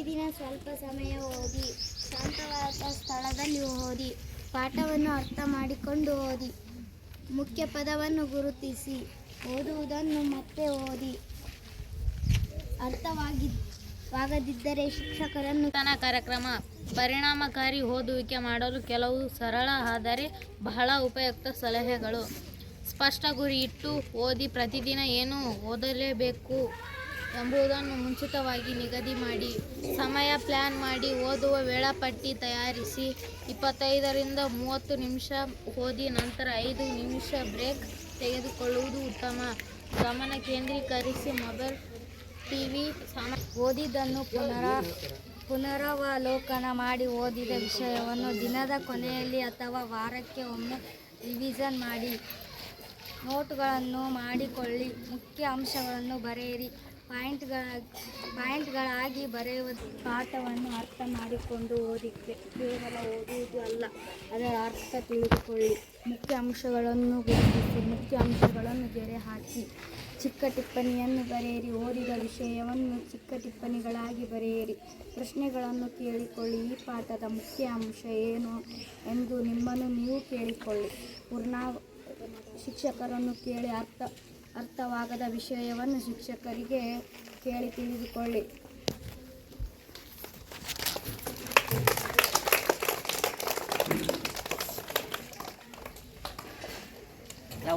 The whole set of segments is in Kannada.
ಪ್ರತಿದಿನ ಸ್ವಲ್ಪ ಸಮಯ ಓದಿ. ಶಾಂತವಾದ ಸ್ಥಳದಲ್ಲಿ ಓದಿ. ಪಾಠವನ್ನು ಅರ್ಥ ಮಾಡಿಕೊಂಡು ಓದಿ. ಮುಖ್ಯ ಪದವನ್ನು ಗುರುತಿಸಿ ಓದುವುದನ್ನು ಮತ್ತೆ ಓದಿ. ಅರ್ಥವಾಗದಿದ್ದರೆ ಶಿಕ್ಷಕರನ್ನು ಕಾರ್ಯಕ್ರಮ ಪರಿಣಾಮಕಾರಿ ಓದುವಿಕೆ ಮಾಡಲು ಕೆಲವು ಸರಳ ಆದರೆ ಬಹಳ ಉಪಯುಕ್ತ ಸಲಹೆಗಳು. ಸ್ಪಷ್ಟ ಗುರಿ ಇಟ್ಟು ಓದಿ. ಪ್ರತಿದಿನ ಏನು ಓದಲೇಬೇಕು ಎಂಬುದನ್ನು ಮುಂಚಿತವಾಗಿ ನಿಗದಿ ಮಾಡಿ. ಸಮಯ ಪ್ಲಾನ್ ಮಾಡಿ. ಓದುವ ವೇಳಾಪಟ್ಟಿ ತಯಾರಿಸಿ. 25ರಿಂದ 30 ನಿಮಿಷ ಓದಿ ನಂತರ 5 ನಿಮಿಷ ಬ್ರೇಕ್ ತೆಗೆದುಕೊಳ್ಳುವುದು ಉತ್ತಮ. ಗಮನ ಕೇಂದ್ರೀಕರಿಸಿ. ಮೊಬೈಲ್, ಟಿವಿ ಓದಿದ್ದನ್ನು ಪುನರಾವಲೋಕನ ಮಾಡಿ. ಓದಿದ ವಿಷಯವನ್ನು ದಿನದ ಕೊನೆಯಲ್ಲಿ ಅಥವಾ ವಾರಕ್ಕೆ ಒಮ್ಮೆ ರಿವಿಷನ್ ಮಾಡಿ. ನೋಟುಗಳನ್ನು ಮಾಡಿಕೊಳ್ಳಿ. ಮುಖ್ಯ ಅಂಶಗಳನ್ನು ಬರೆಯಿರಿ. ಪಾಯಿಂಟ್ಗಳಾಗಿ ಬರೆಯುವುದು. ಪಾಠವನ್ನು ಅರ್ಥ ಮಾಡಿಕೊಂಡು ಓದಿ. ಕೇವಲ ಓದುವುದು ಅಲ್ಲ, ಅದರ ಅರ್ಥ ತಿಳಿದುಕೊಳ್ಳಿ. ಮುಖ್ಯ ಅಂಶಗಳನ್ನು ಗುರುತಿಸಿ. ಮುಖ್ಯ ಅಂಶಗಳನ್ನು ಗೆರೆ ಹಾಕಿ. ಚಿಕ್ಕ ಟಿಪ್ಪಣಿಯನ್ನು ಬರೆಯಿರಿ. ಓದಿದ ವಿಷಯವನ್ನು ಚಿಕ್ಕ ಟಿಪ್ಪಣಿಗಳಾಗಿ ಬರೆಯಿರಿ. ಪ್ರಶ್ನೆಗಳನ್ನು ಕೇಳಿಕೊಳ್ಳಿ. ಈ ಪಾಠದ ಮುಖ್ಯ ಅಂಶ ಏನು ಎಂದು ನಿಮ್ಮನ್ನು ನೀವು ಕೇಳಿಕೊಳ್ಳಿ. ಶಿಕ್ಷಕರನ್ನು ಕೇಳಿ. ಅರ್ಥವಾಗದ ವಿಷಯವನ್ನು ಶಿಕ್ಷಕರಿಗೆ ಕೇಳಿ ತಿಳಿದುಕೊಳ್ಳಿ.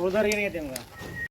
ಉಳಿದವ್ರಿಗೆ ಏನಾಗೈತೆ ನಿಮ್ಗೆ?